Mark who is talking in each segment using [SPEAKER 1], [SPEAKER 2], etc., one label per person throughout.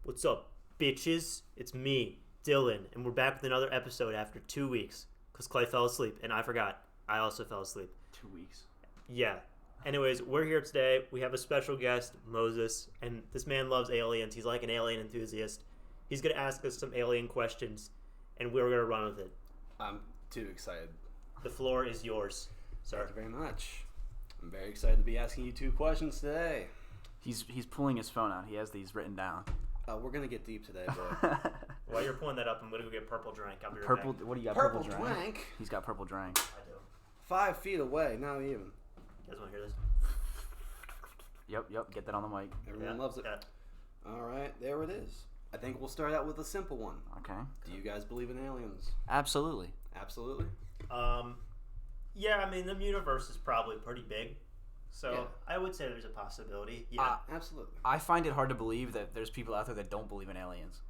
[SPEAKER 1] What's up, bitches? It's me, Dylan, and we're back with another episode after 2 weeks because Clay fell asleep, and I forgot. I also fell asleep.
[SPEAKER 2] 2 weeks.
[SPEAKER 1] Yeah. Anyways, we're here today. We have a special guest, Moses, and this man loves aliens. He's like an alien enthusiast. He's going to ask us some alien questions, and we're going to run with it.
[SPEAKER 2] I'm too excited.
[SPEAKER 1] The floor is yours, sir.
[SPEAKER 2] Thank you very much. I'm very excited to be asking you 2 questions today.
[SPEAKER 3] He's pulling his phone out. He has these written down.
[SPEAKER 2] We're going to get deep today, boy.
[SPEAKER 1] While you're pulling that up, I'm going to go get purple drink. I'll be right
[SPEAKER 3] Purple.
[SPEAKER 1] back.
[SPEAKER 3] What do you got?
[SPEAKER 2] Purple
[SPEAKER 3] drink.
[SPEAKER 2] drank.
[SPEAKER 3] He's got purple drink.
[SPEAKER 1] I do.
[SPEAKER 2] 5 feet away, not even.
[SPEAKER 1] You guys want to hear this?
[SPEAKER 3] Yep. Get that on the mic.
[SPEAKER 2] Everyone loves it.
[SPEAKER 1] Yeah.
[SPEAKER 2] All right, there it is. I think we'll start out with a simple one.
[SPEAKER 3] Okay.
[SPEAKER 2] Do you guys believe in aliens?
[SPEAKER 3] Absolutely.
[SPEAKER 2] Absolutely.
[SPEAKER 1] Yeah, I mean, the universe is probably pretty big. So
[SPEAKER 2] Yeah.
[SPEAKER 1] I would say there's a possibility. Yeah.
[SPEAKER 2] Absolutely.
[SPEAKER 3] I find it hard to believe that there's people out there that don't believe in aliens.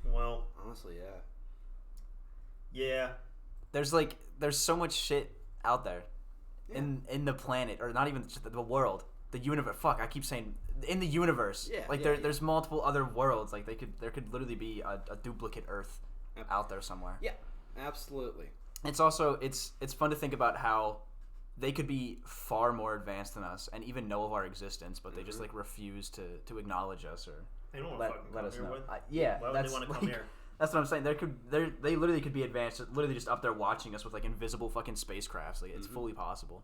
[SPEAKER 1] Well,
[SPEAKER 2] Honestly, yeah.
[SPEAKER 1] yeah.
[SPEAKER 3] There's so much shit out there in the planet, or not even the world, the universe. Fuck, I keep saying in the universe.
[SPEAKER 2] Yeah,
[SPEAKER 3] Like
[SPEAKER 2] yeah,
[SPEAKER 3] there's multiple other worlds. Like there could literally be a duplicate Earth out there somewhere.
[SPEAKER 2] Yeah, absolutely.
[SPEAKER 3] It's also it's fun to think about how they could be far more advanced than us and even know of our existence, but they just like refuse to acknowledge us or
[SPEAKER 1] They don't want to fucking
[SPEAKER 3] let
[SPEAKER 1] come
[SPEAKER 3] us
[SPEAKER 1] here
[SPEAKER 3] know.
[SPEAKER 1] with.
[SPEAKER 3] Yeah,
[SPEAKER 1] Why would
[SPEAKER 3] that's
[SPEAKER 1] they want to
[SPEAKER 3] like,
[SPEAKER 1] come here?
[SPEAKER 3] That's what I'm saying. They literally could be advanced, literally just up there watching us with like invisible fucking spacecrafts. Like it's fully possible.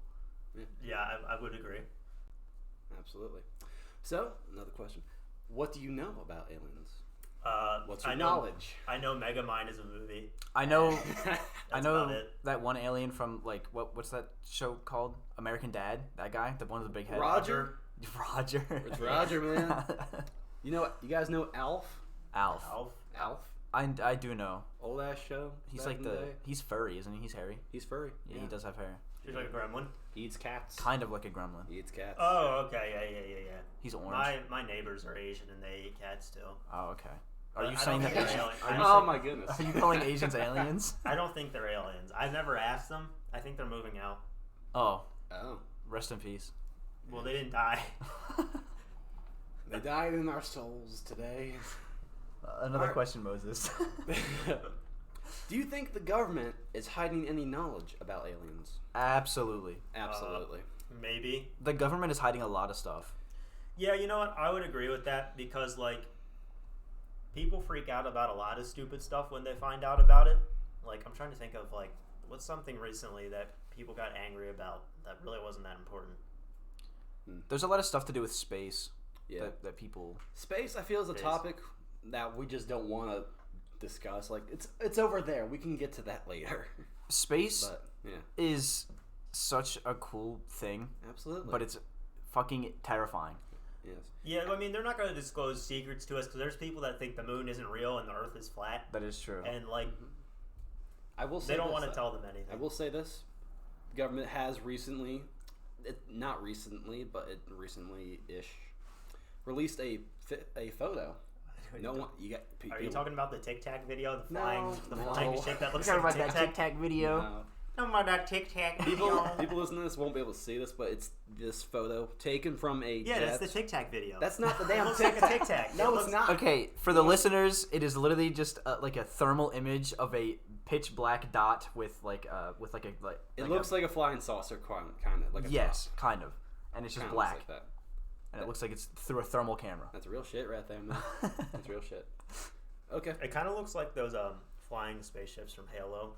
[SPEAKER 1] Yeah, I would agree.
[SPEAKER 2] Absolutely. So, another question. What do you know about aliens? What's your
[SPEAKER 1] I know,
[SPEAKER 2] knowledge?
[SPEAKER 1] I know Megamind is a movie.
[SPEAKER 3] I know.
[SPEAKER 1] That's
[SPEAKER 3] I know
[SPEAKER 1] about it.
[SPEAKER 3] that one alien from like what's that show called? American Dad. That guy, the one with the big head.
[SPEAKER 2] Roger?
[SPEAKER 3] Roger.
[SPEAKER 2] It's Roger, man. You know what? You guys know Alf?
[SPEAKER 3] Alf.
[SPEAKER 1] Alf.
[SPEAKER 3] I do know.
[SPEAKER 2] Old ass show.
[SPEAKER 3] He's
[SPEAKER 2] back
[SPEAKER 3] like
[SPEAKER 2] in the day.
[SPEAKER 3] he's furry, isn't he? He's hairy.
[SPEAKER 2] He's furry.
[SPEAKER 3] Yeah, he does have hair.
[SPEAKER 1] He's like a gremlin.
[SPEAKER 2] He eats cats.
[SPEAKER 3] Kind of like a gremlin.
[SPEAKER 2] He eats cats.
[SPEAKER 1] Oh, okay. Yeah.
[SPEAKER 3] He's orange.
[SPEAKER 1] My neighbors are Asian and they eat cats too.
[SPEAKER 3] Oh, okay.
[SPEAKER 1] But
[SPEAKER 3] Are you
[SPEAKER 1] I
[SPEAKER 3] saying
[SPEAKER 1] don't
[SPEAKER 3] that?
[SPEAKER 1] think they're alien-
[SPEAKER 3] Are you
[SPEAKER 2] Oh
[SPEAKER 3] say-
[SPEAKER 2] my goodness.
[SPEAKER 3] Are you calling Asians aliens?
[SPEAKER 1] I don't think they're aliens. I've never asked them. I think they're moving out.
[SPEAKER 3] Oh,
[SPEAKER 2] Oh.
[SPEAKER 3] rest in peace.
[SPEAKER 1] Well, they didn't die.
[SPEAKER 2] They died in our souls today.
[SPEAKER 3] Another
[SPEAKER 2] Alright.
[SPEAKER 3] question, Moses.
[SPEAKER 2] Do you think the government is hiding any knowledge about aliens?
[SPEAKER 3] Absolutely.
[SPEAKER 2] Absolutely.
[SPEAKER 1] Maybe.
[SPEAKER 3] The government is hiding a lot of stuff.
[SPEAKER 1] Yeah, you know what? I would agree with that because, like, people freak out about a lot of stupid stuff when they find out about it. Like, I'm trying to think of, like, what's something recently that people got angry about that really wasn't that important.
[SPEAKER 3] There's a lot of stuff to do with space
[SPEAKER 2] Yeah.
[SPEAKER 3] that people...
[SPEAKER 2] Space, I feel, is a
[SPEAKER 1] Space.
[SPEAKER 2] topic that we just don't want to discuss. Like, it's over there. We can get to that later.
[SPEAKER 3] Space
[SPEAKER 2] But, yeah.
[SPEAKER 3] is such a cool thing,
[SPEAKER 2] Absolutely.
[SPEAKER 3] but it's fucking terrifying.
[SPEAKER 2] Yes.
[SPEAKER 1] Yeah, I mean, they're not going to disclose secrets to us because there's people that think the moon isn't real and the Earth is flat.
[SPEAKER 3] That is true.
[SPEAKER 1] And, like,
[SPEAKER 2] I will say
[SPEAKER 1] they don't
[SPEAKER 2] this,
[SPEAKER 1] want to
[SPEAKER 2] though.
[SPEAKER 1] tell them anything.
[SPEAKER 2] I will say this. The government has recently, not recently, but it recently-ish, released a photo. No one, you got.
[SPEAKER 1] Are you talking about the Tic Tac video? The
[SPEAKER 2] No,
[SPEAKER 1] flying
[SPEAKER 2] no.
[SPEAKER 1] ship that looks
[SPEAKER 3] Talking
[SPEAKER 1] like
[SPEAKER 3] about
[SPEAKER 1] Tic
[SPEAKER 3] that
[SPEAKER 1] Tac?
[SPEAKER 3] Tic Tac video.
[SPEAKER 2] No.
[SPEAKER 1] Talking about that Tic Tac
[SPEAKER 2] People
[SPEAKER 1] video.
[SPEAKER 2] listening to this won't be able to see this, but it's this photo taken from a
[SPEAKER 1] Yeah,
[SPEAKER 2] jet.
[SPEAKER 1] that's the Tic Tac video.
[SPEAKER 2] That's not the
[SPEAKER 1] It
[SPEAKER 2] damn
[SPEAKER 1] looks
[SPEAKER 2] Tic
[SPEAKER 1] like a
[SPEAKER 2] Tac.
[SPEAKER 1] Tic Tac.
[SPEAKER 2] No,
[SPEAKER 1] It
[SPEAKER 2] it's
[SPEAKER 1] looks-
[SPEAKER 2] not.
[SPEAKER 3] Okay, for the listeners, it is literally just like a thermal image of a pitch black dot with like
[SPEAKER 2] It looks like a flying saucer, kind of like a
[SPEAKER 3] yes, kind of, and it's just
[SPEAKER 2] Kinda
[SPEAKER 3] black,
[SPEAKER 2] looks like that.
[SPEAKER 3] and it looks like it's through a thermal camera.
[SPEAKER 2] That's real shit right there, man. That's real shit. Okay.
[SPEAKER 1] It kind of looks like those flying spaceships from Halo.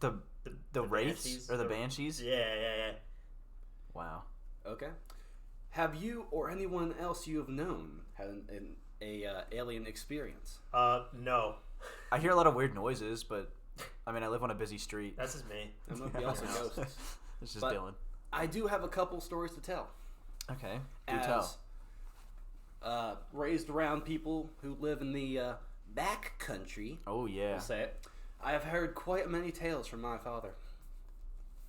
[SPEAKER 3] The wraiths
[SPEAKER 1] Banshees,
[SPEAKER 3] or the banshees.
[SPEAKER 1] Yeah.
[SPEAKER 3] Wow.
[SPEAKER 2] Okay. Have you or anyone else you have known had an alien experience?
[SPEAKER 1] No,
[SPEAKER 3] I hear a lot of weird noises, but I mean I live on a busy street.
[SPEAKER 1] that's just me.
[SPEAKER 2] There might be also ghosts.
[SPEAKER 3] It's just
[SPEAKER 2] But-
[SPEAKER 3] Dylan.
[SPEAKER 2] I do have a couple stories to tell.
[SPEAKER 3] Okay. Do tell.
[SPEAKER 2] Raised around people who live in the back country,
[SPEAKER 3] Oh yeah.
[SPEAKER 2] I'll say it, I have heard quite many tales from my father.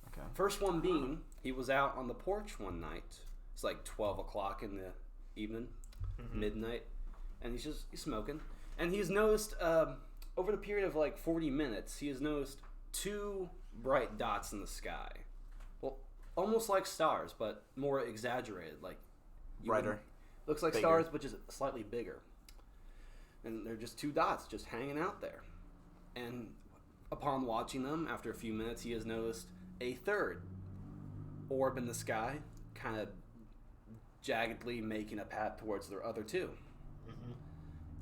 [SPEAKER 3] Okay.
[SPEAKER 2] First one being, he was out on the porch one night. It's like 12 o'clock in the evening, midnight, and he's smoking. And he's noticed, over the period of like 40 minutes, he has noticed 2 bright dots in the sky. Well, almost like stars, but more exaggerated. Like you
[SPEAKER 3] Brighter.
[SPEAKER 2] wouldn't- Looks like
[SPEAKER 3] Bigger.
[SPEAKER 2] stars, but just slightly bigger. and they're just two dots just hanging out there. And upon watching them, after a few minutes, he has noticed a third orb in the sky, kind of jaggedly making a path towards the other two.
[SPEAKER 1] Mm-hmm.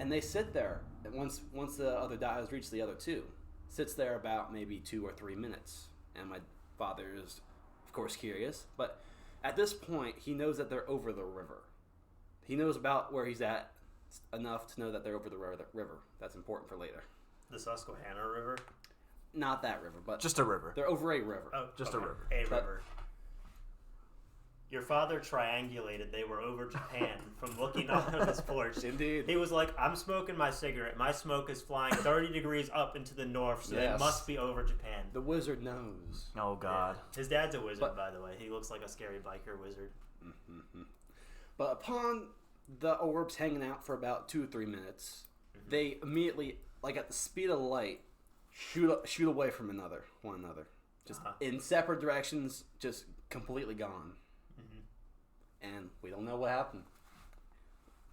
[SPEAKER 2] And they sit there. And once the other dot has reached the other two, sits there about maybe 2 or 3 minutes. And my father is, of course, curious. But at this point, he knows that they're over the river. He knows about where he's at enough to know that they're over the river. That's important for later.
[SPEAKER 1] The Susquehanna River?
[SPEAKER 2] Not that river, but
[SPEAKER 3] Just a river.
[SPEAKER 2] they're over a river.
[SPEAKER 1] Oh,
[SPEAKER 3] Just a river.
[SPEAKER 1] A
[SPEAKER 2] But-
[SPEAKER 1] river. Your father triangulated they were over Japan from looking out of his porch.
[SPEAKER 2] Indeed.
[SPEAKER 1] He was like, I'm smoking my cigarette. My smoke is flying 30 degrees up into the north, so
[SPEAKER 2] Yes.
[SPEAKER 1] they must be over Japan.
[SPEAKER 2] The wizard knows.
[SPEAKER 3] Oh God.
[SPEAKER 1] Yeah. His dad's a wizard,
[SPEAKER 2] But-
[SPEAKER 1] by the way. He looks like a scary biker wizard.
[SPEAKER 2] Mm-hmm. But upon the orbs hanging out for about 2 or 3 minutes, they immediately, like at the speed of light, shoot away from one another. Just in separate directions, just completely gone. And we don't know what happened.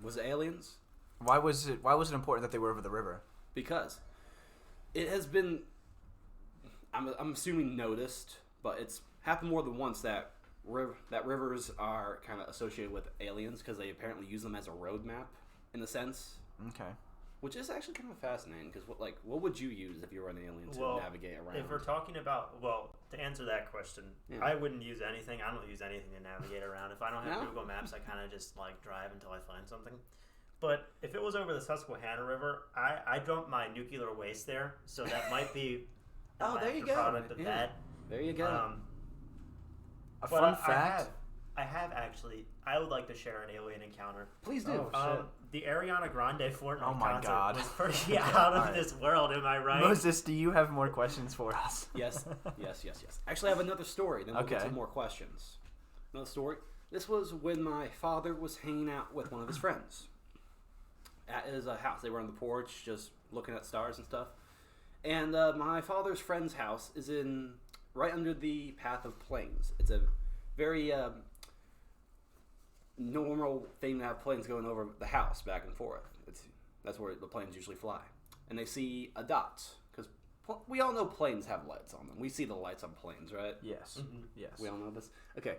[SPEAKER 2] Was it aliens?
[SPEAKER 3] Why was it important that they were over the river?
[SPEAKER 2] Because it has been, I'm assuming noticed, but it's happened more than once that rivers are kind of associated with aliens because they apparently use them as a roadmap in a sense,
[SPEAKER 3] Okay.
[SPEAKER 2] which is actually kind of fascinating. Because what would you use if you were an alien to navigate around?
[SPEAKER 1] If we're talking about, to answer that question,
[SPEAKER 2] Yeah.
[SPEAKER 1] I wouldn't use anything. I don't use anything to navigate around. If I don't have
[SPEAKER 2] No?
[SPEAKER 1] Google Maps, I kind of just like drive until I find something. But if it was over the Susquehanna River, I dumped my nuclear waste there, so that might be
[SPEAKER 2] Oh, there you go.
[SPEAKER 1] product of
[SPEAKER 2] Yeah.
[SPEAKER 1] that.
[SPEAKER 2] There you go.
[SPEAKER 3] A
[SPEAKER 1] But
[SPEAKER 3] fun fact.
[SPEAKER 1] I have actually. I would like to share an alien encounter.
[SPEAKER 2] Please do.
[SPEAKER 1] The Ariana Grande Fortnite
[SPEAKER 3] Oh my
[SPEAKER 1] concert
[SPEAKER 3] God.
[SPEAKER 1] was pretty out of
[SPEAKER 3] Alright.
[SPEAKER 1] this world. Am I right?
[SPEAKER 3] Moses, do you have more questions for us?
[SPEAKER 2] Yes. Actually, I have another story. Then we'll get
[SPEAKER 3] Okay.
[SPEAKER 2] to more questions. Another story. This was when my father was hanging out with one of his friends at his house. They were on the porch, just looking at stars and stuff. And my father's friend's house is in right under the path of planes. It's a very normal thing to have planes going over the house back and forth. That's where the planes usually fly. And they see a dot because we all know planes have lights on them. We see the lights on planes, right?
[SPEAKER 3] Yes.
[SPEAKER 1] Mhm.
[SPEAKER 3] Yes.
[SPEAKER 2] We all know this. Okay,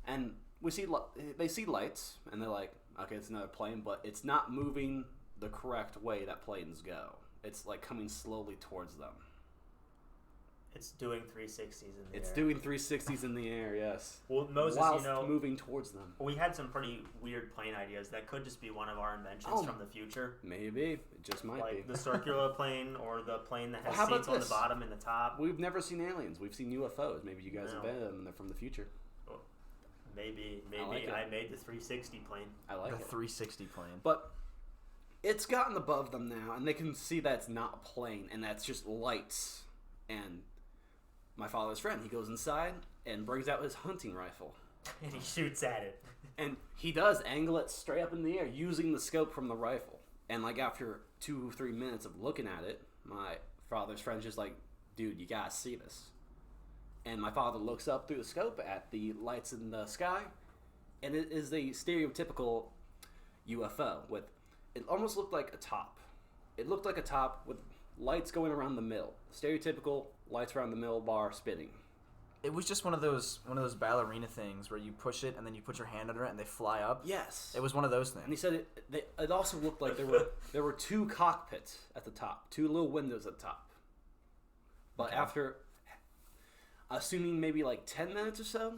[SPEAKER 2] and they see lights, and they're like, okay, it's another plane, but it's not moving the correct way that planes go. It's like coming slowly towards them.
[SPEAKER 1] It's doing 360s in the
[SPEAKER 2] It's
[SPEAKER 1] air.
[SPEAKER 2] doing 360s in the air, yes.
[SPEAKER 1] Well, Moses,
[SPEAKER 2] whilst
[SPEAKER 1] you know,
[SPEAKER 2] moving towards them.
[SPEAKER 1] we had some pretty weird plane ideas that could just be one of our inventions
[SPEAKER 2] Oh.
[SPEAKER 1] from the future.
[SPEAKER 2] Maybe it just might
[SPEAKER 1] Like
[SPEAKER 2] be.
[SPEAKER 1] the circular plane or the plane that has
[SPEAKER 2] Well, how about
[SPEAKER 1] seats on the
[SPEAKER 2] this?
[SPEAKER 1] bottom and the top.
[SPEAKER 2] We've never seen aliens. We've seen UFOs. Maybe you guys
[SPEAKER 1] No.
[SPEAKER 2] invented them and they're from the future.
[SPEAKER 1] Maybe
[SPEAKER 2] like it.
[SPEAKER 1] I made the 360 plane.
[SPEAKER 2] I like
[SPEAKER 3] The
[SPEAKER 2] it.
[SPEAKER 3] 360 plane.
[SPEAKER 2] But it's gotten above them now, and they can see that it's not a plane, and that's just lights. And my father's friend, he goes inside and brings out his hunting rifle.
[SPEAKER 1] And he shoots at it.
[SPEAKER 2] And he does angle it straight up in the air using the scope from the rifle. And like after 2 or 3 minutes of looking at it, my father's friend's just like, dude, you gotta see this. And my father looks up through the scope at the lights in the sky, and it is a stereotypical UFO with, it almost looked like a top. It looked like a top with lights going around the middle. Stereotypical lights around the middle bar spinning.
[SPEAKER 3] It was just one of those ballerina things where you push it and then you put your hand under it and they fly up.
[SPEAKER 2] Yes.
[SPEAKER 3] It was one of those
[SPEAKER 2] And he
[SPEAKER 3] things.
[SPEAKER 2] said it also looked like there were 2 cockpits at the top, 2 little windows at the top. But
[SPEAKER 3] Okay.
[SPEAKER 2] after, assuming maybe like 10 minutes or so,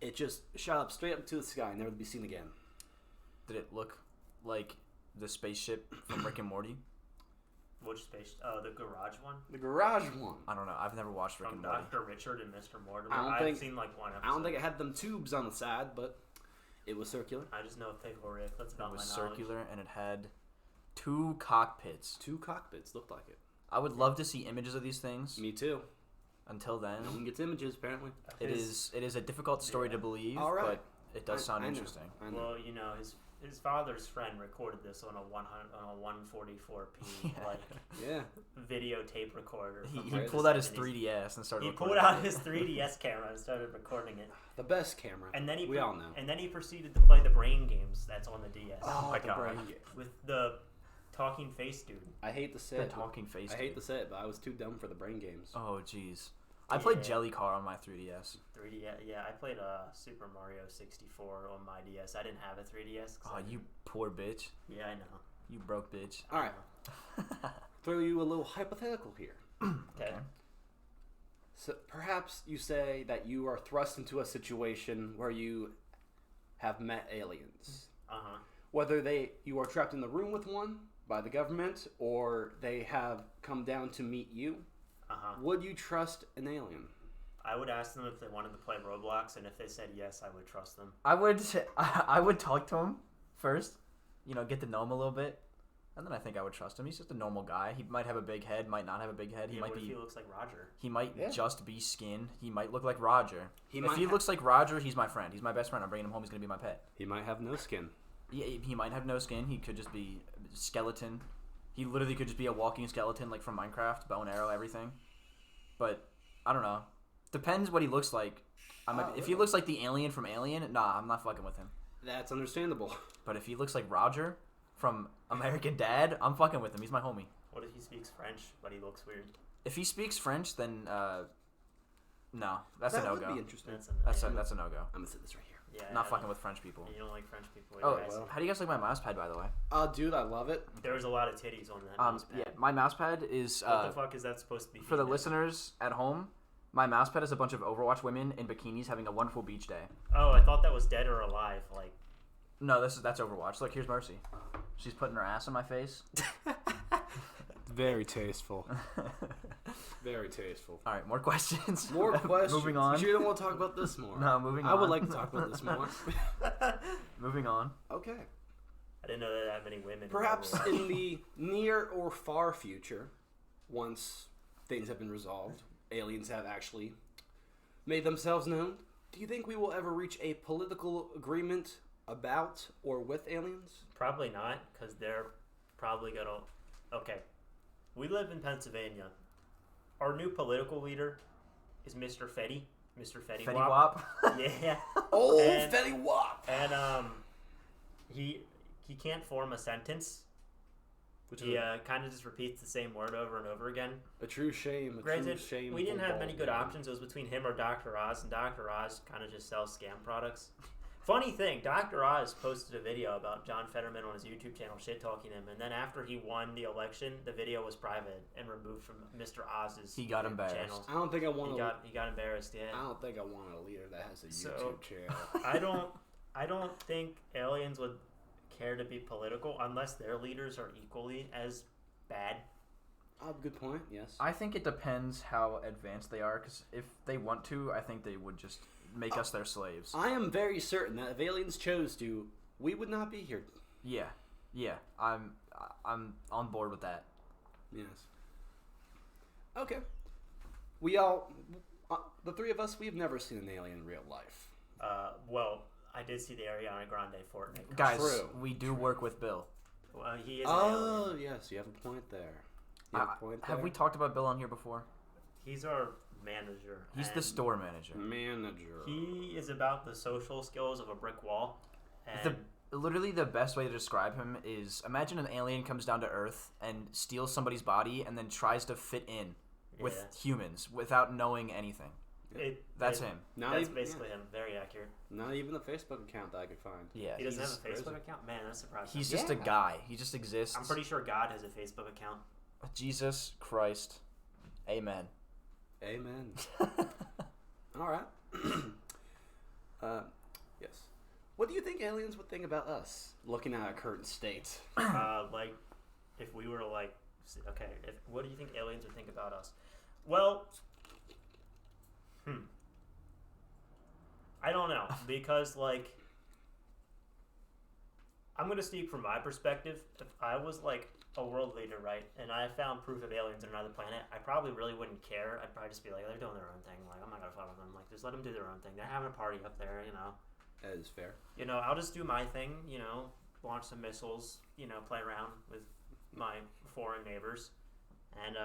[SPEAKER 2] it just shot up straight up to the sky, never to be seen again.
[SPEAKER 3] Did it look like the spaceship from Rick and Morty?
[SPEAKER 1] Which space? Oh, the garage one?
[SPEAKER 2] The garage one.
[SPEAKER 3] I don't know. I've never watched Rick
[SPEAKER 1] From
[SPEAKER 3] and Morty.
[SPEAKER 1] Dr. Richard and Mr. Mortimer.
[SPEAKER 2] I don't
[SPEAKER 1] I've
[SPEAKER 2] think-
[SPEAKER 1] seen like one episode.
[SPEAKER 2] I don't think it had them tubes on the side, but it was circular.
[SPEAKER 1] I just know Pig or Rick. That's
[SPEAKER 3] It
[SPEAKER 1] about
[SPEAKER 3] was
[SPEAKER 1] my knowledge.
[SPEAKER 3] circular and it had 2 cockpits.
[SPEAKER 2] 2 cockpits looked like it.
[SPEAKER 3] I would love to see images of these things.
[SPEAKER 2] Me too.
[SPEAKER 3] Until then,
[SPEAKER 2] No one gets images apparently.
[SPEAKER 3] it is a difficult story to believe,
[SPEAKER 2] All right.
[SPEAKER 3] but it does sound
[SPEAKER 2] I know.
[SPEAKER 3] interesting.
[SPEAKER 2] I know.
[SPEAKER 1] Well, you know, his father's friend recorded this on a 144p like
[SPEAKER 2] Yeah.
[SPEAKER 1] videotape recorder.
[SPEAKER 3] He
[SPEAKER 1] from like
[SPEAKER 3] pulled
[SPEAKER 1] the
[SPEAKER 3] out his
[SPEAKER 1] 70s.
[SPEAKER 3] 3DS and started
[SPEAKER 1] He
[SPEAKER 3] recording
[SPEAKER 1] pulled out
[SPEAKER 3] it.
[SPEAKER 1] his 3DS camera and started recording it.
[SPEAKER 2] The best camera.
[SPEAKER 1] And then
[SPEAKER 2] we all know.
[SPEAKER 1] And then he proceeded to play the brain games that's on the DS
[SPEAKER 3] Oh my
[SPEAKER 2] the
[SPEAKER 3] God.
[SPEAKER 2] brain game.
[SPEAKER 1] with the talking face dude.
[SPEAKER 2] I hate to say
[SPEAKER 3] The
[SPEAKER 2] it.
[SPEAKER 3] talking face.
[SPEAKER 2] I hate to
[SPEAKER 3] dude.
[SPEAKER 2] say it, but I was too dumb for the brain games.
[SPEAKER 3] Oh jeez. I played
[SPEAKER 1] Yeah.
[SPEAKER 3] Jelly Car on my 3DS.
[SPEAKER 1] 3D, yeah, I played Super Mario 64 on my DS. I didn't have a 3DS.
[SPEAKER 3] Oh, you poor bitch.
[SPEAKER 1] Yeah, I know.
[SPEAKER 3] You broke bitch.
[SPEAKER 2] All right, throw you a little hypothetical here.
[SPEAKER 1] Okay.
[SPEAKER 2] So perhaps you say that you are thrust into a situation where you have met aliens.
[SPEAKER 1] Uh-huh.
[SPEAKER 2] Whether you are trapped in the room with one by the government or they have come down to meet you,
[SPEAKER 1] Uh-huh.
[SPEAKER 2] would you trust an alien?
[SPEAKER 1] I would ask them if they wanted to play Roblox, and if they said yes, I would trust them.
[SPEAKER 3] I would talk to him first, get to know him a little bit, and then I think I would trust him. He's just a normal guy. He might have a big head, might not have a big head. He
[SPEAKER 1] Yeah,
[SPEAKER 3] might
[SPEAKER 1] what if
[SPEAKER 3] be.
[SPEAKER 1] he looks like Roger?
[SPEAKER 3] He might
[SPEAKER 2] Yeah.
[SPEAKER 3] just be skin. He might look like Roger. If
[SPEAKER 2] might
[SPEAKER 3] he
[SPEAKER 2] ha-
[SPEAKER 3] looks like Roger, he's my friend. He's my best friend. I'm bringing him home. He's gonna be my pet.
[SPEAKER 2] He might have no skin.
[SPEAKER 3] He might have no skin. He could just be skeleton. He literally could just be a walking skeleton, like from Minecraft, bow and arrow, everything. But I don't know. Depends what he looks like. If he looks like the alien from Alien, nah, I'm not fucking with him.
[SPEAKER 2] That's understandable.
[SPEAKER 3] But if he looks like Roger from American Dad, I'm fucking with him. He's my homie.
[SPEAKER 1] What if he speaks French, but he looks weird?
[SPEAKER 3] If he speaks French, then no, that's
[SPEAKER 2] That
[SPEAKER 3] a no
[SPEAKER 2] would
[SPEAKER 3] go.
[SPEAKER 2] be interesting.
[SPEAKER 1] That's
[SPEAKER 3] That's a no go.
[SPEAKER 2] I'm gonna sit this right here.
[SPEAKER 1] yeah.
[SPEAKER 3] Not
[SPEAKER 1] I
[SPEAKER 3] fucking
[SPEAKER 1] don't-
[SPEAKER 3] with French people.
[SPEAKER 1] You don't like French people.
[SPEAKER 3] Oh,
[SPEAKER 1] yeah, I see.
[SPEAKER 2] well.
[SPEAKER 3] how do you guys like my mouse pad, by the way?
[SPEAKER 2] Dude, I love it.
[SPEAKER 1] There was a lot of titties on that mouse pad.
[SPEAKER 3] Yeah, my mouse pad is
[SPEAKER 1] What the fuck is that supposed to be?
[SPEAKER 3] for the
[SPEAKER 1] female?
[SPEAKER 3] listeners at home. My mouse pad is a bunch of Overwatch women in bikinis having a wonderful beach day.
[SPEAKER 1] Oh, I thought that was dead or alive. Like,
[SPEAKER 3] No, that's Overwatch. Look, here's Mercy. She's putting her ass on my face.
[SPEAKER 2] Very tasteful. Very tasteful.
[SPEAKER 3] All right, more questions.
[SPEAKER 2] More questions.
[SPEAKER 3] Moving on.
[SPEAKER 2] You don't want to talk about this more.
[SPEAKER 3] No, moving on.
[SPEAKER 2] I would like to talk about this more.
[SPEAKER 3] Moving on.
[SPEAKER 2] Okay.
[SPEAKER 1] I didn't know that many women. in
[SPEAKER 2] Perhaps
[SPEAKER 1] Overwatch.
[SPEAKER 2] in the near or far future, once things have been resolved, aliens have actually made themselves known, do you think we will ever reach a political agreement about or with aliens?
[SPEAKER 1] Probably not, because they're probably gonna. Okay, we live in Pennsylvania. Our new political leader is Mr. Fetty. Mr. Fetty
[SPEAKER 3] Fetty
[SPEAKER 1] Wap.
[SPEAKER 3] Wap.
[SPEAKER 1] Yeah.
[SPEAKER 2] Oh,
[SPEAKER 1] And-
[SPEAKER 2] Fetty Wap!
[SPEAKER 1] And he can't form a sentence.
[SPEAKER 2] Which
[SPEAKER 1] He
[SPEAKER 2] is
[SPEAKER 1] kind of just repeats the same word over and over again.
[SPEAKER 2] a true shame. A
[SPEAKER 1] Granted,
[SPEAKER 2] true shame.
[SPEAKER 1] we didn't have many good options. It was between him or Dr. Oz, and Dr. Oz kind of just sells scam products. Funny thing, Dr. Oz posted a video about John Fetterman on his YouTube channel shit-talking him, and then after he won the election, the video was private and removed from Mr. Oz's
[SPEAKER 3] He got
[SPEAKER 1] YouTube
[SPEAKER 3] embarrassed.
[SPEAKER 1] channel.
[SPEAKER 2] I don't think I want
[SPEAKER 1] He got embarrassed, yeah.
[SPEAKER 2] I don't think I want a leader that has a
[SPEAKER 1] So-
[SPEAKER 2] YouTube channel.
[SPEAKER 1] I don't think aliens would care to be political unless their leaders are equally as bad.
[SPEAKER 2] Oh, good point. Yes.
[SPEAKER 3] I think it depends how advanced they are, because if they want to, I think they would just make us their slaves.
[SPEAKER 2] I am very certain that if aliens chose to, we would not be here.
[SPEAKER 3] Yeah, I'm on board with that.
[SPEAKER 2] Yes. Okay. We all, the three of us, we've never seen an alien in real life.
[SPEAKER 1] Well, I did see the Ariana Grande Fortnite.
[SPEAKER 3] Guys,
[SPEAKER 2] True.
[SPEAKER 3] we do work with Bill.
[SPEAKER 1] Well, he is an
[SPEAKER 2] Oh,
[SPEAKER 1] alien.
[SPEAKER 2] yes, you have a point there. You have a point
[SPEAKER 3] Have
[SPEAKER 2] there.
[SPEAKER 3] we talked about Bill on here before?
[SPEAKER 1] He's our manager.
[SPEAKER 3] He's the
[SPEAKER 1] and
[SPEAKER 3] store manager.
[SPEAKER 2] Manager.
[SPEAKER 1] He is about the social skills of a brick wall. And
[SPEAKER 3] Literally, the best way to describe him is imagine an alien comes down to Earth and steals somebody's body and then tries to fit in with humans without knowing anything. That's him.
[SPEAKER 2] Not
[SPEAKER 1] That's
[SPEAKER 2] even,
[SPEAKER 1] basically him. Very accurate.
[SPEAKER 2] Not even a Facebook account that I could find.
[SPEAKER 3] Yeah,
[SPEAKER 1] He doesn't have a
[SPEAKER 2] crazy.
[SPEAKER 1] Facebook account? Man, that's surprising.
[SPEAKER 3] He's just a
[SPEAKER 2] Yeah.
[SPEAKER 3] guy. He just exists.
[SPEAKER 1] I'm pretty sure God has a Facebook account.
[SPEAKER 3] Jesus Christ. Amen.
[SPEAKER 2] Amen. All right. Yes. What do you think aliens would think about us looking at our current state?
[SPEAKER 1] Like, if we were to, like, okay, what do you think aliens would think about us? Well, I don't know, because, like, I'm going to speak from my perspective. If I was, like, a world leader, right, and I found proof of aliens on another planet, I probably really wouldn't care. I'd probably just be like, they're doing their own thing. Like, I'm not going to fuck with them. Like, just let them do their own thing. They're having a party up there, you know.
[SPEAKER 2] That is fair.
[SPEAKER 1] You know, I'll just do my thing, you know, launch some missiles, you know, play around with my foreign neighbors, and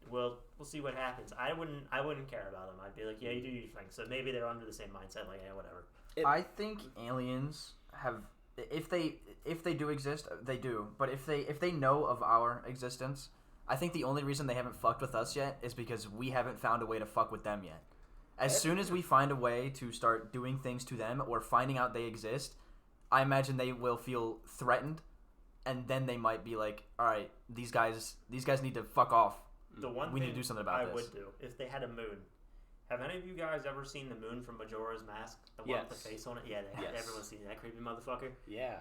[SPEAKER 1] we'll see what happens. I wouldn't care about them. I'd be like, yeah, you do your thing. So maybe they're under the same mindset, like, yeah, whatever.
[SPEAKER 3] I think aliens have if they do exist, they do. But if they know of our existence, I think the only reason they haven't fucked with us yet is because we haven't found a way to fuck with them yet. As soon as we find a way to start doing things to them or finding out they exist, I imagine they will feel threatened, and then they might be like, "All right, these guys need to fuck off.
[SPEAKER 1] The one
[SPEAKER 3] We
[SPEAKER 1] thing
[SPEAKER 3] need to do something about
[SPEAKER 1] I
[SPEAKER 3] this."
[SPEAKER 1] would do if they had a moon. Have any of you guys ever seen the moon from Majora's Mask? The one with the face on it? Yeah, everyone's seen that creepy motherfucker.
[SPEAKER 2] Yeah.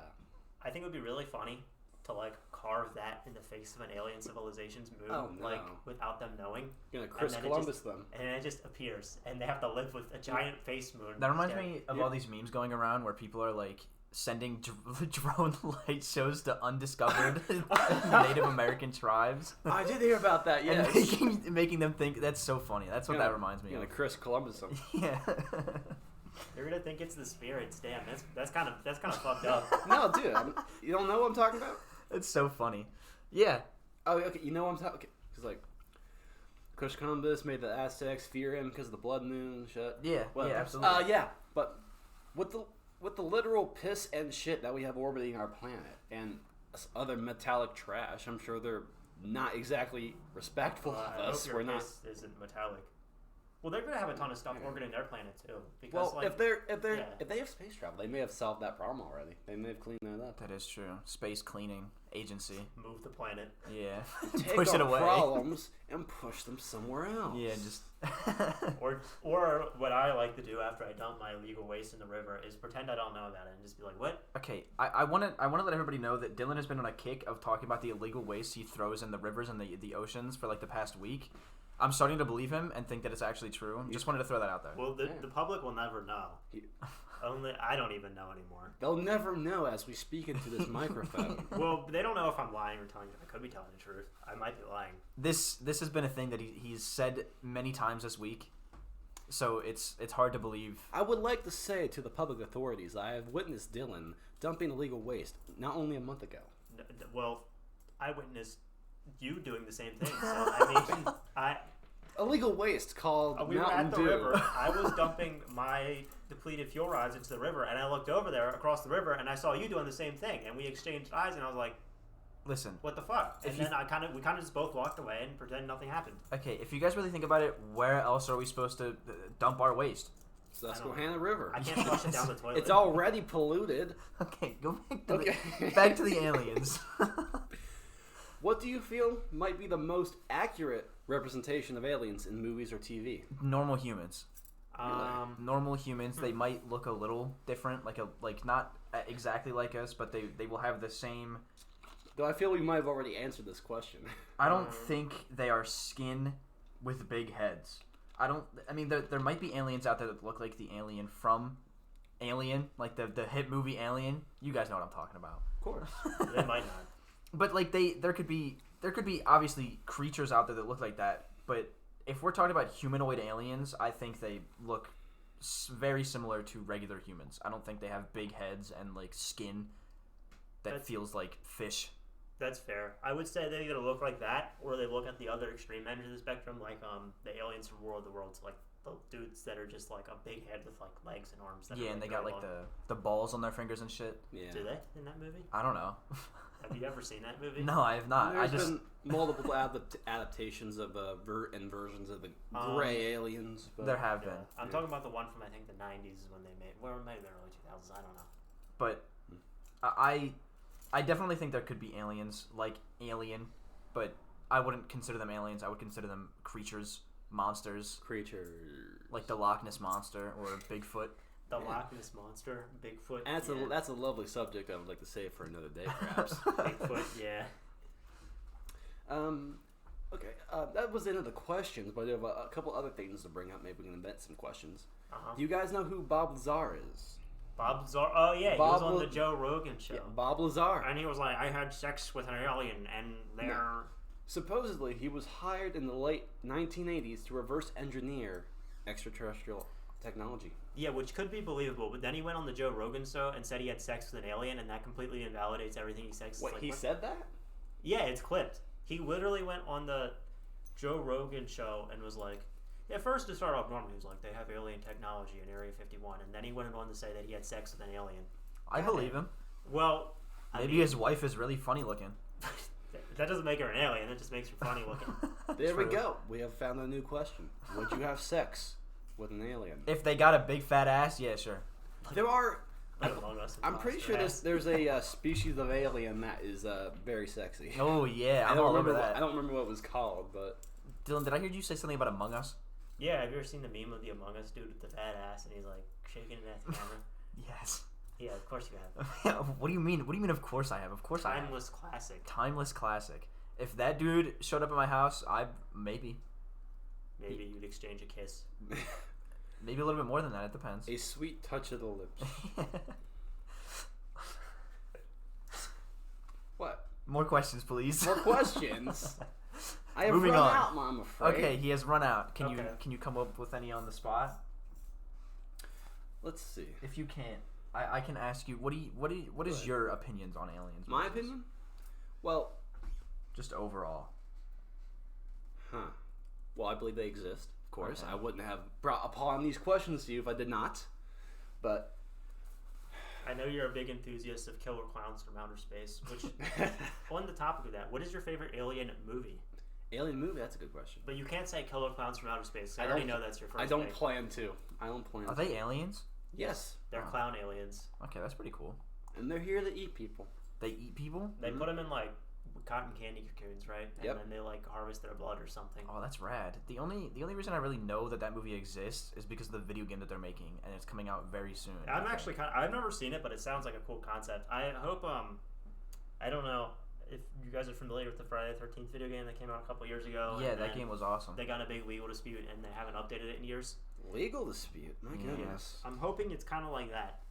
[SPEAKER 1] I think it would be really funny to like carve that in the face of an alien civilization's moon,
[SPEAKER 2] Oh, no.
[SPEAKER 1] like without them knowing.
[SPEAKER 2] You're gonna Chris
[SPEAKER 1] then it
[SPEAKER 2] Columbus them.
[SPEAKER 1] And it just appears, and they have to live with a giant face moon.
[SPEAKER 3] That reminds
[SPEAKER 1] staring-
[SPEAKER 3] me of all these memes going around where people are like sending drone light shows to undiscovered Native American tribes.
[SPEAKER 2] I did hear about that.
[SPEAKER 3] And
[SPEAKER 2] Yes.
[SPEAKER 3] making them think that's so funny. That's what that reminds me
[SPEAKER 2] You're
[SPEAKER 3] of.
[SPEAKER 2] gonna Chris Columbus them.
[SPEAKER 3] Yeah.
[SPEAKER 1] They're gonna think it's the spirits. Damn, that's kind of fucked up.
[SPEAKER 2] No, dude, you don't know what I'm talking about.
[SPEAKER 3] It's so funny. Yeah.
[SPEAKER 2] Oh, okay. You know what I'm talking? Okay. Because like, Chris Columbus made the Aztecs fear him because of the blood moon and shit.
[SPEAKER 3] Yeah.
[SPEAKER 2] Well,
[SPEAKER 3] yeah. Absolutely.
[SPEAKER 2] yeah, but with the literal piss and shit that we have orbiting our planet and other metallic trash, I'm sure they're not exactly respectful
[SPEAKER 1] I
[SPEAKER 2] of
[SPEAKER 1] hope
[SPEAKER 2] us.
[SPEAKER 1] your
[SPEAKER 2] We're not.
[SPEAKER 1] face isn't metallic. Well, they're gonna have a ton of stuff orbiting their planet too. Because
[SPEAKER 2] Well,
[SPEAKER 1] like,
[SPEAKER 2] if they have space travel, they may have solved that problem already. They may have cleaned that up.
[SPEAKER 3] That is true. Space cleaning agency.
[SPEAKER 1] move the planet.
[SPEAKER 3] Yeah.
[SPEAKER 2] Take
[SPEAKER 3] Push it
[SPEAKER 2] our
[SPEAKER 3] away.
[SPEAKER 2] problems and push them somewhere else.
[SPEAKER 3] Yeah. Just.
[SPEAKER 1] Or what I like to do after I dump my illegal waste in the river is pretend I don't know about it and just be like, "What?
[SPEAKER 3] Okay, I want to let everybody know that Dylan has been on a kick of talking about the illegal waste he throws in the rivers and the oceans for like the past week. I'm starting to believe him and think that it's actually true. Just wanted to throw that out there.
[SPEAKER 1] Well, the public will never know. Only I don't even know anymore.
[SPEAKER 2] They'll never know as we speak into this microphone.
[SPEAKER 1] Well, they don't know if I'm lying or telling. I could be telling the truth. I might be lying.
[SPEAKER 3] This has been a thing that he's said many times this week, so it's hard to believe.
[SPEAKER 2] I would like to say to the public authorities, I have witnessed Dylan dumping illegal waste not only a month ago.
[SPEAKER 1] Well, I witnessed you doing the same thing. So I mean,
[SPEAKER 2] Illegal waste called
[SPEAKER 1] we were
[SPEAKER 2] Mountain
[SPEAKER 1] at the
[SPEAKER 2] Dew.
[SPEAKER 1] river. I was dumping my depleted fuel rods into the river, and I looked over there across the river, and I saw you doing the same thing, and we exchanged eyes, and I was like,
[SPEAKER 3] Listen,
[SPEAKER 1] "What the fuck?" And then we kind of just both walked away and pretended nothing happened.
[SPEAKER 3] okay, if you guys really think about it, where else are we supposed to dump our waste?
[SPEAKER 2] Susquehanna River.
[SPEAKER 1] I can't flush it down the toilet.
[SPEAKER 2] It's already polluted.
[SPEAKER 3] Okay, go back to
[SPEAKER 2] Okay.
[SPEAKER 3] back to the aliens.
[SPEAKER 2] What do you feel might be the most accurate representation of aliens in movies or TV?
[SPEAKER 3] Normal humans. Normal humans,
[SPEAKER 1] Hmm.
[SPEAKER 3] they might look a little different, like not exactly like us, but they will have the same.
[SPEAKER 2] Though I feel we might have already answered this question.
[SPEAKER 3] I don't think they are skin with big heads. I mean, there might be aliens out there that look like the alien from Alien, like the hit movie Alien. You guys know what I'm talking about.
[SPEAKER 2] Of course.
[SPEAKER 1] They might not.
[SPEAKER 3] But like there could be obviously creatures out there that look like that. But if we're talking about humanoid aliens, I think they look very similar to regular humans. I don't think they have big heads and like skin that feels like fish.
[SPEAKER 1] That's fair. I would say they either look like that, or they look at the other extreme end of the spectrum, like the aliens from War of the Worlds, like the dudes that are just like a big head with like legs and arms. That
[SPEAKER 3] Yeah,
[SPEAKER 1] are,
[SPEAKER 3] and they
[SPEAKER 1] very
[SPEAKER 3] got like
[SPEAKER 1] long.
[SPEAKER 3] the balls on their fingers and shit.
[SPEAKER 2] Yeah.
[SPEAKER 1] Do they in that movie?
[SPEAKER 3] I don't know.
[SPEAKER 1] Have you ever seen that movie?
[SPEAKER 3] No, I have not.
[SPEAKER 2] There's
[SPEAKER 3] I just
[SPEAKER 2] been multiple adaptations of and versions of the gray aliens. But
[SPEAKER 3] there have
[SPEAKER 1] Yeah.
[SPEAKER 3] been,
[SPEAKER 1] I'm talking about the one from I think the 90s is when they made, or maybe the early 2000s. I don't know.
[SPEAKER 3] but I definitely think there could be aliens like Alien, but I wouldn't consider them aliens. I would consider them creatures, monsters,
[SPEAKER 2] creatures.
[SPEAKER 3] like the Loch Ness monster or Bigfoot.
[SPEAKER 1] The Loch Ness monster, Bigfoot.
[SPEAKER 2] And
[SPEAKER 1] yeah.
[SPEAKER 2] that's a lovely subject. I would like to save for another day, perhaps.
[SPEAKER 1] Bigfoot. Yeah.
[SPEAKER 2] Okay, that was the end of the questions, but I have a couple other things to bring up. Maybe we can invent some questions. Do you guys know who Bob Lazar is?
[SPEAKER 1] Bob Lazar. Oh yeah, he was on the Joe Rogan show.
[SPEAKER 2] Yeah, Bob Lazar.
[SPEAKER 1] And he was like, I had sex with an alien, and they're.
[SPEAKER 2] No. Supposedly, he was hired in the late 1980s to reverse engineer extraterrestrial technology.
[SPEAKER 1] Yeah, which could be believable, but then he went on the Joe Rogan show and said he had sex with an alien, and that completely invalidates everything he says. It's
[SPEAKER 2] Wait,
[SPEAKER 1] like,
[SPEAKER 2] he
[SPEAKER 1] what?
[SPEAKER 2] said that?
[SPEAKER 1] Yeah, it's clipped. He literally went on the Joe Rogan show and was like, yeah, first to start off normally, he was like, they have alien technology in Area 51, and then he went on to say that he had sex with an alien.
[SPEAKER 3] I believe him.
[SPEAKER 1] Well, I
[SPEAKER 3] Maybe
[SPEAKER 1] mean,
[SPEAKER 3] his wife is really funny looking.
[SPEAKER 1] that doesn't make her an alien. That just makes her funny looking.
[SPEAKER 2] There we
[SPEAKER 3] True.
[SPEAKER 2] go. We have found a new question. Would you have sex with an alien?
[SPEAKER 3] If they got a big fat ass, yeah, sure.
[SPEAKER 2] There are.
[SPEAKER 1] Like Among Us and
[SPEAKER 2] I'm pretty sure
[SPEAKER 1] Monster
[SPEAKER 2] there's a species of alien that is very sexy.
[SPEAKER 3] Oh yeah,
[SPEAKER 2] I
[SPEAKER 3] I'm
[SPEAKER 2] don't
[SPEAKER 3] all over
[SPEAKER 2] remember.
[SPEAKER 3] that.
[SPEAKER 2] I don't remember what it was called, but
[SPEAKER 3] Dylan, did I hear you say something about Among Us?
[SPEAKER 1] Yeah, have you ever seen the meme of the Among Us dude with the fat ass and he's like shaking it at the camera?
[SPEAKER 3] Yes.
[SPEAKER 1] Yeah, of course you have.
[SPEAKER 3] What do you mean? What do you mean? Of course I have. Of course I have.
[SPEAKER 1] Timeless classic.
[SPEAKER 3] Timeless classic. If that dude showed up at my house, I maybe
[SPEAKER 1] Maybe you'd exchange a kiss.
[SPEAKER 3] a little bit more than that. It depends.
[SPEAKER 2] a sweet touch of the lips. What?
[SPEAKER 3] More questions, please.
[SPEAKER 2] More questions? I have
[SPEAKER 3] Moving
[SPEAKER 2] run
[SPEAKER 3] on.
[SPEAKER 2] out, I'm afraid.
[SPEAKER 3] Okay, he has run out. Can
[SPEAKER 1] Okay.
[SPEAKER 3] you come up with any on the spot?
[SPEAKER 2] Let's see.
[SPEAKER 3] If you can't, I can ask you. What is
[SPEAKER 2] Good.
[SPEAKER 3] your opinions on aliens?
[SPEAKER 2] My
[SPEAKER 3] movies?
[SPEAKER 2] opinion? Well,
[SPEAKER 3] Just overall.
[SPEAKER 2] Well, I believe they exist. Of course,
[SPEAKER 3] Okay.
[SPEAKER 2] I wouldn't have brought upon these questions to you if I did not. But
[SPEAKER 1] I know you're a big enthusiast of killer clowns from outer space, which, on the topic of that, what is your favorite alien movie?
[SPEAKER 2] alien movie, that's a good question.
[SPEAKER 1] But you can't say killer clowns from outer space. I
[SPEAKER 2] I
[SPEAKER 1] already
[SPEAKER 2] don't-
[SPEAKER 1] know that's your first
[SPEAKER 2] I don't
[SPEAKER 1] pick.
[SPEAKER 2] plan to. I don't plan
[SPEAKER 3] Are
[SPEAKER 2] to.
[SPEAKER 3] they aliens?
[SPEAKER 2] Yes,
[SPEAKER 1] They're
[SPEAKER 3] Oh.
[SPEAKER 1] clown aliens.
[SPEAKER 3] Okay, that's pretty cool.
[SPEAKER 2] and they're here to eat people.
[SPEAKER 3] They eat people?
[SPEAKER 1] They
[SPEAKER 2] Mhm.
[SPEAKER 1] put them in, like, cotton candy cocoons, right? And
[SPEAKER 2] Yep.
[SPEAKER 1] then they, like, harvest their blood or something.
[SPEAKER 3] Oh, that's rad. The only reason I really know that movie exists is because of the video game that they're making, and it's coming out very soon. I
[SPEAKER 1] I'm
[SPEAKER 3] think.
[SPEAKER 1] actually I've never seen it, but it sounds like a cool concept. I hope I don't know if you guys are familiar with the Friday the 13th video game that came out a couple years ago.
[SPEAKER 3] Yeah,
[SPEAKER 1] and
[SPEAKER 3] that
[SPEAKER 1] then
[SPEAKER 3] game was awesome.
[SPEAKER 1] They got in a big legal dispute and they haven't updated it in years.
[SPEAKER 2] Legal dispute. My
[SPEAKER 3] Yeah.
[SPEAKER 2] goodness.
[SPEAKER 1] I'm hoping it's kind of like that,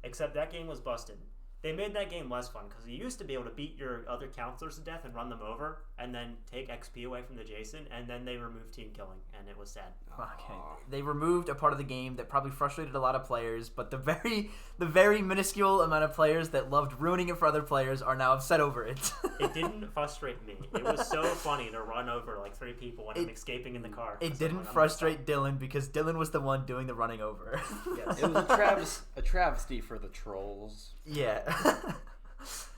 [SPEAKER 1] except that game was busted. They made that game less fun because you used to be able to beat your other counselors to death and run them over, and then take XP away from the Jason, and then they removed team killing, and it was sad.
[SPEAKER 3] Okay.
[SPEAKER 2] Aw.
[SPEAKER 3] They removed a part of the game that probably frustrated a lot of players, but the very minuscule amount of players that loved ruining it for other players are now upset over it.
[SPEAKER 1] It didn't frustrate me. It was so funny to run over like 3 people when I'm
[SPEAKER 3] It-
[SPEAKER 1] escaping in the car.
[SPEAKER 3] It
[SPEAKER 1] So
[SPEAKER 3] didn't
[SPEAKER 1] when I'm
[SPEAKER 3] frustrate Dylan because Dylan was the one doing the running over.
[SPEAKER 1] Yes.
[SPEAKER 2] It was a travesty for the trolls.
[SPEAKER 3] Yeah.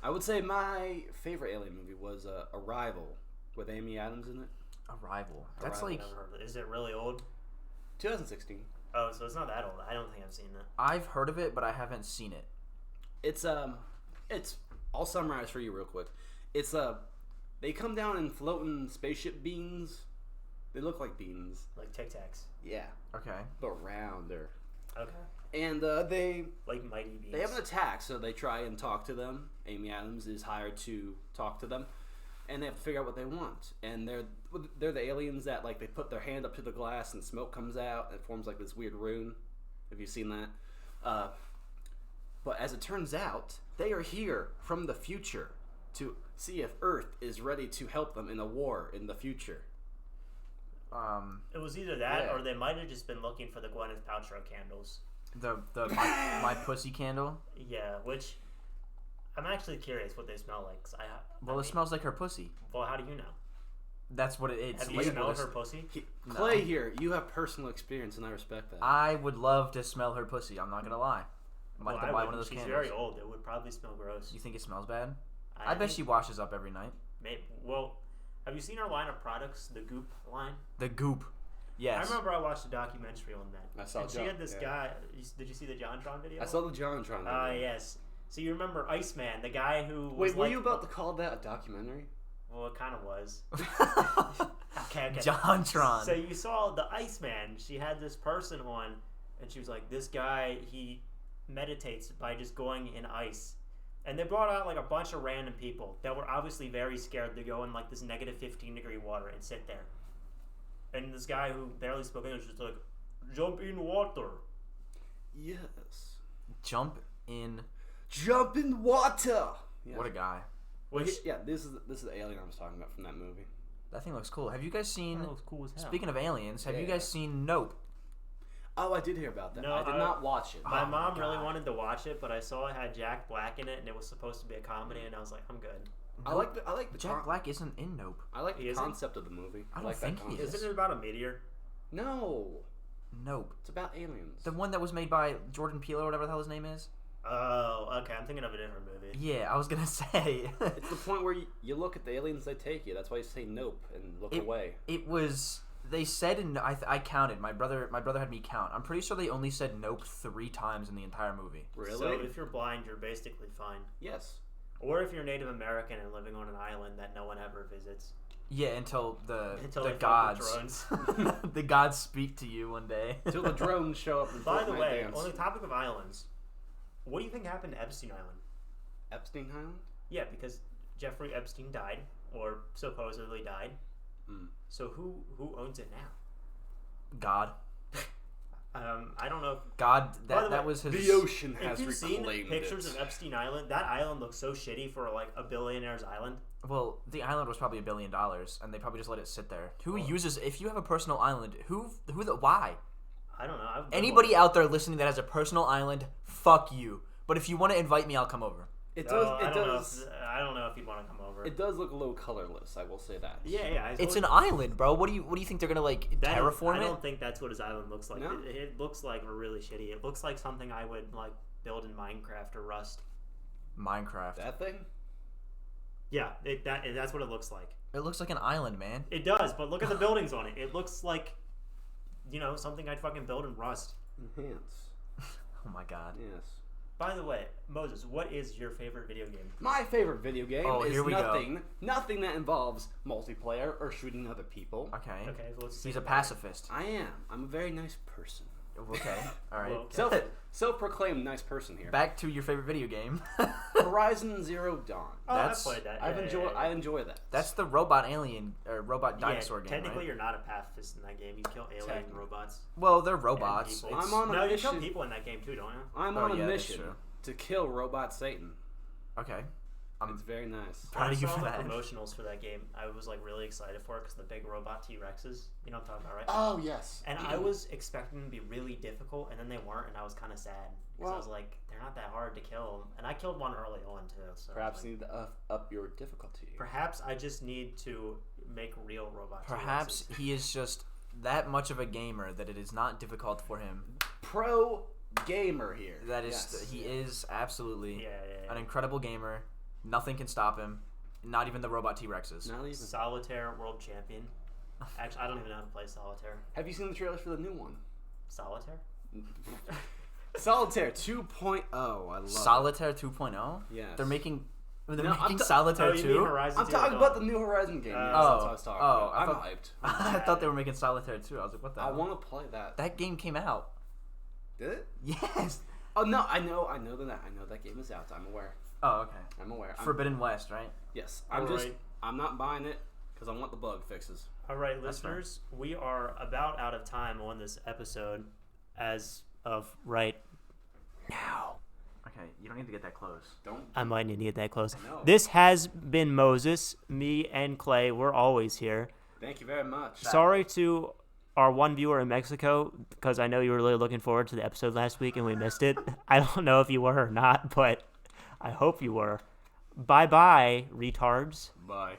[SPEAKER 2] I would say my favorite alien movie was Arrival with Amy Adams in it.
[SPEAKER 3] Arrival. That's
[SPEAKER 2] Arrival.
[SPEAKER 3] like
[SPEAKER 1] Never heard of it. Is it really old?
[SPEAKER 2] 2016.
[SPEAKER 1] Oh, so it's not that old. I don't think I've seen that.
[SPEAKER 3] I've heard of it, but I haven't seen it.
[SPEAKER 2] It's I'll summarize for you real quick. It's they come down in floating spaceship beans. They look like beans.
[SPEAKER 1] Like Tic Tacs.
[SPEAKER 2] Yeah,
[SPEAKER 3] Okay.
[SPEAKER 2] but rounder.
[SPEAKER 1] Okay.
[SPEAKER 2] And they
[SPEAKER 1] Like Mighty Beans.
[SPEAKER 2] have an attack, so they try and talk to them. Amy Adams is hired to talk to them, and they have to figure out what they want. And they're the aliens that like they put their hand up to the glass and smoke comes out and it forms like this weird rune. Have you seen that? But as it turns out, they are here from the future to see if Earth is ready to help them in a war in the future.
[SPEAKER 1] It was either that
[SPEAKER 2] Yeah.
[SPEAKER 1] or they might have just been looking for the Gwyneth Paltrow candles.
[SPEAKER 3] The my pussy candle.
[SPEAKER 1] Yeah, which I'm actually curious what they smell like. 'Cause
[SPEAKER 3] Well, it smells like her pussy.
[SPEAKER 1] Well, how do you know?
[SPEAKER 3] That's what it is.
[SPEAKER 1] Have you smelled her pussy?
[SPEAKER 3] No.
[SPEAKER 2] Clay here, you have personal experience, and I respect that.
[SPEAKER 3] I would love to smell her pussy. I'm not gonna lie. I might
[SPEAKER 1] Well,
[SPEAKER 3] have to
[SPEAKER 1] I
[SPEAKER 3] buy
[SPEAKER 1] wouldn't.
[SPEAKER 3] one of those
[SPEAKER 1] She's
[SPEAKER 3] candles.
[SPEAKER 1] very old. It would probably smell gross.
[SPEAKER 3] You think it smells bad? I bet
[SPEAKER 1] think-
[SPEAKER 3] she washes up every night.
[SPEAKER 1] Well, have you seen our line of products, the Goop line?
[SPEAKER 3] The goop. Yes.
[SPEAKER 1] I remember I watched a documentary on that.
[SPEAKER 2] I saw
[SPEAKER 1] and she
[SPEAKER 2] John-
[SPEAKER 1] had this
[SPEAKER 2] yeah.
[SPEAKER 1] guy. Did you see the JonTron video?
[SPEAKER 2] I saw the JonTron.
[SPEAKER 1] Ah,
[SPEAKER 2] video.
[SPEAKER 1] yes. So you remember Iceman, the guy who was
[SPEAKER 2] Wait, were
[SPEAKER 1] like,
[SPEAKER 2] you about to call that a documentary?
[SPEAKER 1] Well, it kind of was. Okay.
[SPEAKER 3] JonTron.
[SPEAKER 1] So you saw the Iceman. She had this person on, and she was like, "This guy, he meditates by just going in ice." And they brought out like a bunch of random people that were obviously very scared to go in like this negative 15-degree water and sit there. And this guy who barely spoke English was like, "Jump in water."
[SPEAKER 2] Yes.
[SPEAKER 3] Jump in.
[SPEAKER 2] Jump in water. Yeah.
[SPEAKER 3] What a guy.
[SPEAKER 1] Which
[SPEAKER 2] Yeah, this is the alien I was talking about from that movie.
[SPEAKER 3] That thing looks cool. Have you guys seen?
[SPEAKER 1] that looks cool as hell.
[SPEAKER 3] Speaking of aliens, have you
[SPEAKER 2] Yeah.
[SPEAKER 3] guys seen Nope?
[SPEAKER 2] Oh, I did hear about that.
[SPEAKER 1] No,
[SPEAKER 2] I did not watch it.
[SPEAKER 1] My
[SPEAKER 3] Oh my
[SPEAKER 1] mom really
[SPEAKER 3] God.
[SPEAKER 1] wanted to watch it, but I saw it had Jack Black in it, and it was supposed to be a comedy, and I was like, I'm good.
[SPEAKER 2] I like the
[SPEAKER 3] Jack Black isn't in Nope.
[SPEAKER 2] I like
[SPEAKER 1] He
[SPEAKER 2] the
[SPEAKER 1] isn't?
[SPEAKER 2] concept of the movie.
[SPEAKER 3] I don't
[SPEAKER 2] like
[SPEAKER 3] think
[SPEAKER 2] that
[SPEAKER 3] he
[SPEAKER 2] concept.
[SPEAKER 3] is.
[SPEAKER 1] Isn't it about a meteor?
[SPEAKER 2] No,
[SPEAKER 3] Nope.
[SPEAKER 2] it's about aliens.
[SPEAKER 3] The one that was made by Jordan Peele or whatever the hell his name is.
[SPEAKER 1] Oh, okay. I'm thinking of a different movie.
[SPEAKER 3] Yeah, I was gonna say.
[SPEAKER 2] It's the point where you look at the aliens, they take you. That's why you say nope and look away.
[SPEAKER 3] It was. They said, and I counted. My brother had me count. I'm pretty sure they only said nope 3 times in the entire movie.
[SPEAKER 2] Really?
[SPEAKER 1] So if you're blind, you're basically fine.
[SPEAKER 2] Yes.
[SPEAKER 1] Or if you're Native American and living on an island that no one ever visits.
[SPEAKER 3] Yeah, until the
[SPEAKER 1] they
[SPEAKER 3] gods,
[SPEAKER 1] fuck with drones.
[SPEAKER 3] the gods speak to you one day.
[SPEAKER 2] Until the drones show up. And
[SPEAKER 1] By the
[SPEAKER 2] Fortnite
[SPEAKER 1] way,
[SPEAKER 2] dance.
[SPEAKER 1] on the topic of islands, what do you think happened to Epstein Island?
[SPEAKER 2] Epstein Island.
[SPEAKER 1] Yeah, because Jeffrey Epstein died, or supposedly died.
[SPEAKER 2] Hmm.
[SPEAKER 1] So who owns it now?
[SPEAKER 3] God,
[SPEAKER 1] I don't know.
[SPEAKER 3] God,
[SPEAKER 1] By the
[SPEAKER 3] that
[SPEAKER 1] way,
[SPEAKER 3] was his.
[SPEAKER 2] The ocean
[SPEAKER 1] If
[SPEAKER 2] has
[SPEAKER 1] you've seen
[SPEAKER 2] reclaimed
[SPEAKER 1] pictures
[SPEAKER 2] it.
[SPEAKER 1] of Epstein Island, that island looks so shitty for like a billionaire's island.
[SPEAKER 3] Well, the island was probably $1 billion, and they probably just let it sit there. Who
[SPEAKER 1] Well-
[SPEAKER 3] uses? If you have a personal island, why?
[SPEAKER 1] I don't know.
[SPEAKER 3] Anybody out there listening that has a personal island, fuck you. But if you want to invite me, I'll come over.
[SPEAKER 2] It
[SPEAKER 1] No,
[SPEAKER 2] does. It does.
[SPEAKER 1] I don't know if you'd want to come over.
[SPEAKER 2] It does look a little colorless. I will say that.
[SPEAKER 1] Yeah.
[SPEAKER 3] It's an island, bro. What do you think they're gonna terraform
[SPEAKER 1] I
[SPEAKER 3] it?
[SPEAKER 1] don't think that's what his island looks like.
[SPEAKER 2] No?
[SPEAKER 1] It looks like really shitty. It looks like something I would like build in Minecraft or Rust.
[SPEAKER 3] Minecraft.
[SPEAKER 2] That thing.
[SPEAKER 1] Yeah, that's what it looks like.
[SPEAKER 3] It looks like an island, man.
[SPEAKER 1] It does, but look at the buildings on it. It looks like, something I'd fucking build in Rust.
[SPEAKER 2] Enhance.
[SPEAKER 3] Oh my god.
[SPEAKER 2] Yes.
[SPEAKER 1] By the way, Moses, what is your favorite video game?
[SPEAKER 2] My favorite video game is
[SPEAKER 3] here we go.
[SPEAKER 2] nothing that involves multiplayer or shooting other people.
[SPEAKER 3] Okay.
[SPEAKER 1] Okay, so let's
[SPEAKER 3] He's
[SPEAKER 1] think
[SPEAKER 3] a
[SPEAKER 1] about
[SPEAKER 3] pacifist.
[SPEAKER 2] I am. I'm a very nice person.
[SPEAKER 3] Okay. All right.
[SPEAKER 1] Well,
[SPEAKER 2] Self-proclaimed nice person here.
[SPEAKER 3] Back to your favorite video game.
[SPEAKER 2] Horizon Zero Dawn.
[SPEAKER 1] Oh,
[SPEAKER 3] That's-
[SPEAKER 1] I played that.
[SPEAKER 2] I enjoy that.
[SPEAKER 3] That's the robot alien or robot dinosaur
[SPEAKER 1] yeah,
[SPEAKER 3] game,
[SPEAKER 1] technically,
[SPEAKER 3] right?
[SPEAKER 1] you're not a pacifist in that game. You kill alien
[SPEAKER 2] Technically.
[SPEAKER 1] robots.
[SPEAKER 3] Well, they're
[SPEAKER 1] and
[SPEAKER 3] robots.
[SPEAKER 1] people.
[SPEAKER 2] I'm on a
[SPEAKER 1] no, you kill
[SPEAKER 2] mission.
[SPEAKER 1] people in that game too, don't you?
[SPEAKER 2] I'm
[SPEAKER 3] Oh,
[SPEAKER 2] on
[SPEAKER 3] yeah,
[SPEAKER 2] a
[SPEAKER 3] that's
[SPEAKER 2] mission
[SPEAKER 3] true.
[SPEAKER 2] to kill Robot Satan.
[SPEAKER 3] Okay.
[SPEAKER 2] It's very nice.
[SPEAKER 3] Proud
[SPEAKER 1] I
[SPEAKER 3] of you
[SPEAKER 1] saw
[SPEAKER 3] for
[SPEAKER 1] the
[SPEAKER 3] that.
[SPEAKER 1] promotionals for that game. I was like really excited for it because the big robot T-Rexes. You know what I'm talking about, right?
[SPEAKER 2] Oh yes.
[SPEAKER 1] And I was expecting them to be really difficult, and then they weren't, and I was kind of sad because
[SPEAKER 2] Well-
[SPEAKER 1] I was like, they're not that hard to kill. And I killed one early on too. So I
[SPEAKER 2] Perhaps
[SPEAKER 1] was
[SPEAKER 2] you
[SPEAKER 1] like,
[SPEAKER 2] need to up your difficulty.
[SPEAKER 1] perhaps I just need to make real robots.
[SPEAKER 3] Perhaps he is just that much of a gamer that it is not difficult for him.
[SPEAKER 2] Pro gamer here.
[SPEAKER 3] That is,
[SPEAKER 2] Yes.
[SPEAKER 3] he is absolutely
[SPEAKER 1] Yeah.
[SPEAKER 3] an incredible gamer. Nothing can stop him. Not even the robot T-Rexes.
[SPEAKER 2] Not even.
[SPEAKER 1] Solitaire world champion. Actually, I don't even know how to play solitaire.
[SPEAKER 2] Have you seen the trailers for the new one?
[SPEAKER 1] Solitaire?
[SPEAKER 2] Solitaire 2.0. I love
[SPEAKER 3] Solitaire 2.0?
[SPEAKER 2] it. Yes.
[SPEAKER 3] They're making
[SPEAKER 2] No, I'm
[SPEAKER 3] Solitaire
[SPEAKER 1] Oh, you mean
[SPEAKER 3] 2?
[SPEAKER 1] Horizon
[SPEAKER 2] I'm
[SPEAKER 1] Zero
[SPEAKER 2] talking
[SPEAKER 1] Dawn?
[SPEAKER 2] about the new Horizon game. Yes,
[SPEAKER 1] Oh.
[SPEAKER 2] that's what I was talking about.
[SPEAKER 3] I
[SPEAKER 2] I'm
[SPEAKER 3] thought-
[SPEAKER 2] hyped.
[SPEAKER 3] I thought they were making Solitaire 2. I was like, what the
[SPEAKER 2] I
[SPEAKER 3] hell?
[SPEAKER 2] want to play that.
[SPEAKER 3] That game came out.
[SPEAKER 2] Did it?
[SPEAKER 3] Yes.
[SPEAKER 2] Oh no, I know that game is out. I'm aware.
[SPEAKER 3] Oh, okay.
[SPEAKER 2] I'm aware.
[SPEAKER 3] Forbidden West, right?
[SPEAKER 2] Yes.
[SPEAKER 1] Alright.
[SPEAKER 2] I'm not buying it because I want the bug fixes.
[SPEAKER 1] All right,
[SPEAKER 3] That's fair.
[SPEAKER 1] listeners, we are about out of time on this episode as of right now.
[SPEAKER 3] Okay, you don't need to get that close.
[SPEAKER 2] Don't.
[SPEAKER 1] I might need to get that close.
[SPEAKER 2] No.
[SPEAKER 1] This has been Moses, me, and Clay. We're always here.
[SPEAKER 2] Thank you very much.
[SPEAKER 1] Sorry to our one viewer in Mexico because I know you were really looking forward to the episode last week and we missed it. I don't know if you were or not, but I hope you were. Bye-bye, retards.
[SPEAKER 2] Bye.